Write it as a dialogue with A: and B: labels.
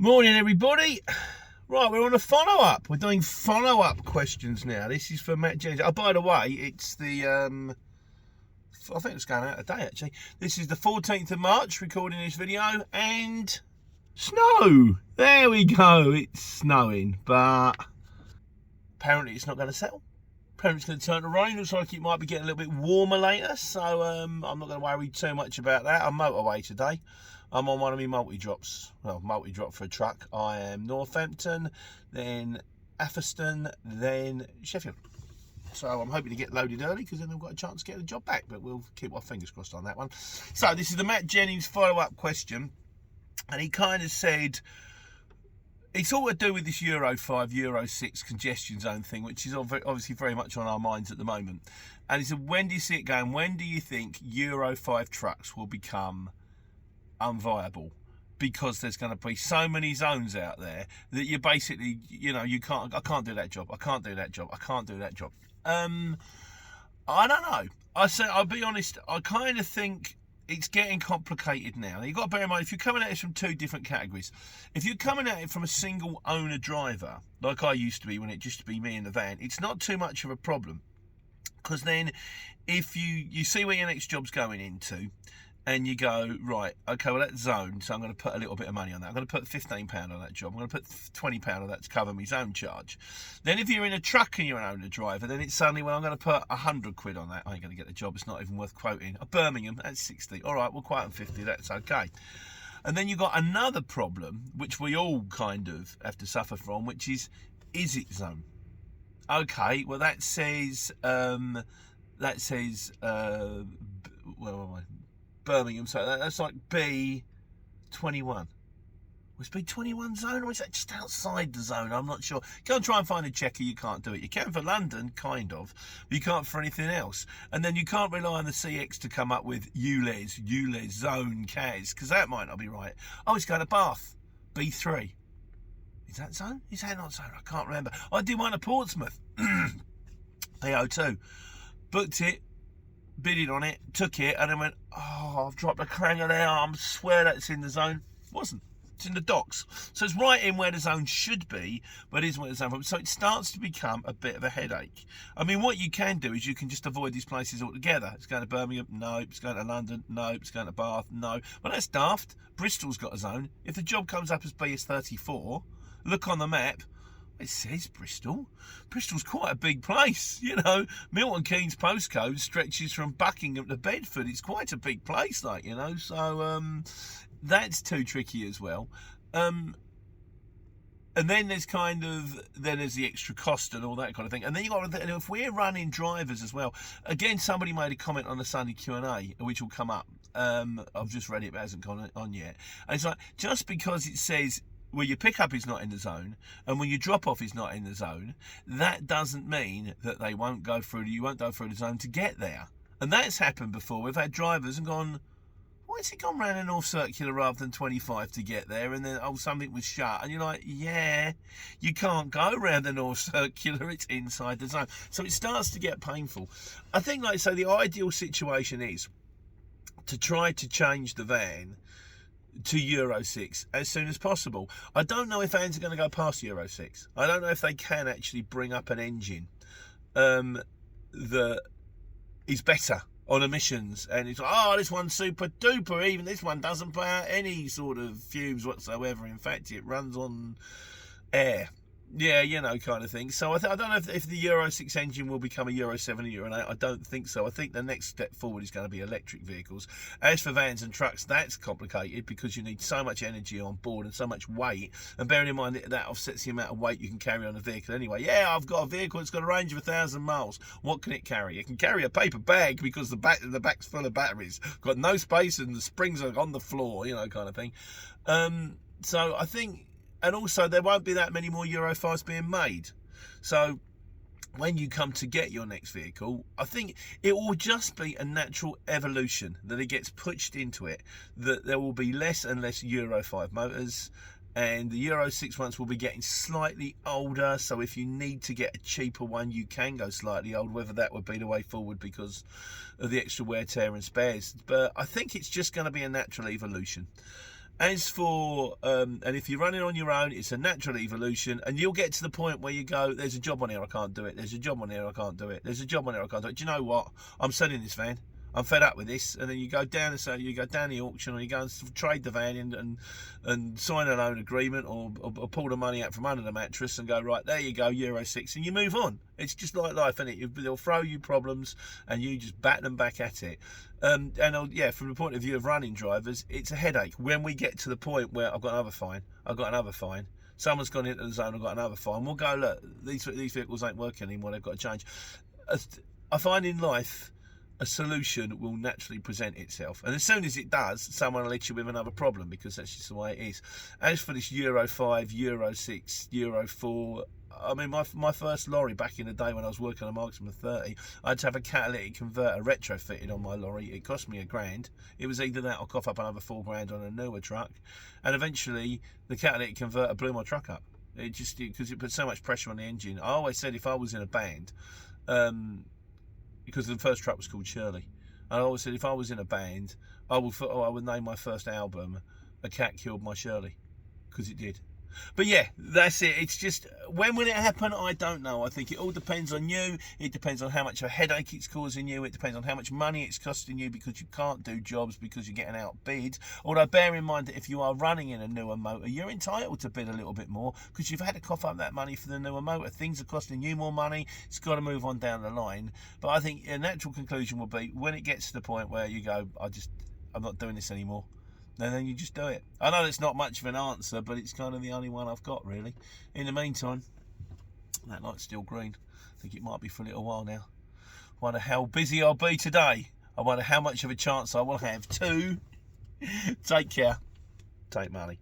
A: Morning, everybody. Right, we're on a follow-up. We're doing follow-up questions now. This is for Matt Jennings. Oh, by the way, it's the, I think it's going out today, actually. This is the 14th of March, recording this video, and snow. There we go. It's snowing, but apparently it's not going to settle. Apparently it's going to turn to rain. Looks like it might be getting a little bit warmer later, so I'm not going to worry too much about that. I'm motorway today. I'm on one of my multi-drops. Well, multi-drop for a truck. I am Northampton, then Atherstone, then Sheffield. So I'm hoping to get loaded early because then I've got a chance to get the job back, but we'll keep our fingers crossed on that one. So this is the Matt Jennings follow-up question, and he kind of said, it's all to do with this Euro 5, Euro 6 congestion zone thing, which is obviously very much on our minds at the moment. And he said, when do you see it going? When do you think Euro 5 trucks will become unviable? Because there's going to be so many zones out there that you basically, I can't do that job. I can't do that job. I can't do that job. I don't know. I'll be honest, I kind of think it's getting complicated now. You've got to bear in mind, if you're coming at it from two different categories, if you're coming at it from a single owner driver, like I used to be when it used to be me in the van, it's not too much of a problem. Because then if you see where your next job's going into, and you go, right, okay, well, that's zone, so I'm going to put a little bit of money on that. I'm going to put £15 on that job. I'm going to put £20 on that to cover my zone charge. Then if you're in a truck and you're an owner driver, then it's suddenly, well, I'm going to put £100 on that. I ain't going to get the job. It's not even worth quoting. Birmingham, that's 60. All right, we'll quote them 50. That's okay. And then you've got another problem, which we all kind of have to suffer from, which is it zone? Okay, well, that says, where am I? Birmingham, so that's like B21. Was B21 zone, or is that just outside the zone? I'm not sure. Go and try and find a checker. You can't do it. You can for London, kind of, but you can't for anything else. And then you can't rely on the CX to come up with ULEZ, zone, CAS, because that might not be right. Oh, it's going to Bath, B3. Is that zone? Is that not zone? I can't remember. I did one at Portsmouth, PO2. Booked it, bidded on it, took it, and then went, oh, I've dropped a cranger there. I swear that's in the zone. It wasn't. It's in the docks. So it's right in where the zone should be, but isn't where the zone is. So it starts to become a bit of a headache. I mean, what you can do is you can just avoid these places altogether. It's going to Birmingham, no. It's going to London, no. It's going to Bath, no. Well, that's daft. Bristol's got a zone. If the job comes up as BS34, look on the map. It says Bristol. Bristol's quite a big place, Milton Keynes postcode stretches from Buckingham to Bedford. It's quite a big place, so that's too tricky as well. And then there's there's the extra cost and all that kind of thing. And then if we're running drivers as well, again, somebody made a comment on the Sunday Q&A, which will come up. I've just read it, but it hasn't gone on yet. And it's like, just because it says where your pickup is not in the zone and when your drop off is not in the zone, that doesn't mean that you won't go through the zone to get there. And that's happened before. We've had drivers and gone, why has he gone round a North Circular rather than 25 to get there? And then, something was shut. And you're like, yeah, you can't go round the North Circular. It's inside the zone. So it starts to get painful. I think, the ideal situation is to try to change the van to Euro 6 as soon as possible. I don't know if vans are going to go past Euro 6. I don't know if they can actually bring up an engine that is better on emissions, and it's like, oh, this one's super duper, even this one doesn't put out any sort of fumes whatsoever. In fact, it runs on air. Yeah, kind of thing. So I don't know if the Euro 6 engine will become a Euro 7 or Euro 8. I don't think so. I think the next step forward is going to be electric vehicles. As for vans and trucks, that's complicated because you need so much energy on board and so much weight. And bearing in mind that offsets the amount of weight you can carry on a vehicle anyway. Yeah, I've got a vehicle that's got a range of 1,000 miles. What can it carry? It can carry a paper bag because the back's full of batteries. Got no space and the springs are on the floor, kind of thing. So I think... And also, there won't be that many more Euro 5s being made. So, when you come to get your next vehicle, I think it will just be a natural evolution that it gets pushed into it, that there will be less and less Euro 5 motors, and the Euro 6 ones will be getting slightly older. So, if you need to get a cheaper one, you can go slightly old, whether that would be the way forward because of the extra wear, tear, and spares. But I think it's just going to be a natural evolution. As for and if you're running on your own, it's a natural evolution, and you'll get to the point where you go, there's a job on here, I can't do it. There's a job on here, I can't do it. There's a job on here, I can't do it. Do you know what? I'm selling this van. I'm fed up with this. And then you go down you go down the auction, or you go and trade the van in and sign a loan agreement, or pull the money out from under the mattress and go, right, there you go, Euro 6, and you move on. It's just like life, isn't it? They'll throw you problems and you just bat them back at it. Yeah, from the point of view of running drivers, it's a headache. When we get to the point where I've got another fine, someone's gone into the zone, I've got another fine, we'll go, look, these vehicles ain't working anymore, they've got to change. I find in life, a solution will naturally present itself, and as soon as it does, someone will hit you with another problem, because that's just the way it is. As for this Euro 5, Euro 6, Euro 4, I mean, my first lorry back in the day when I was working on a Marksman of 30, I had to have a catalytic converter retrofitted on my lorry. It cost me £1,000. It was either that or cough up another £4,000 on a newer truck, and eventually the catalytic converter blew my truck up. Because it put so much pressure on the engine. I always said if I was in a band, because the first truck was called Shirley, and I always said if I was in a band, I would name my first album "A Cat Killed My Shirley," because it did. But yeah, that's it. It's just, when will it happen? I don't know. I think it all depends on you. It depends on how much of a headache it's causing you. It depends on how much money it's costing you, because you can't do jobs because you're getting outbid. Although bear in mind that if you are running in a newer motor, you're entitled to bid a little bit more, because you've had to cough up that money for the newer motor. Things are costing you more money. It's got to move on down the line. But I think a natural conclusion will be, when it gets to the point where you go, I'm not doing this anymore, and then you just do it. I know it's not much of an answer, but it's kind of the only one I've got, really. In the meantime, that light's still green. I think it might be for a little while now. I wonder how busy I'll be today. I wonder how much of a chance I will have to. Take care. Take money.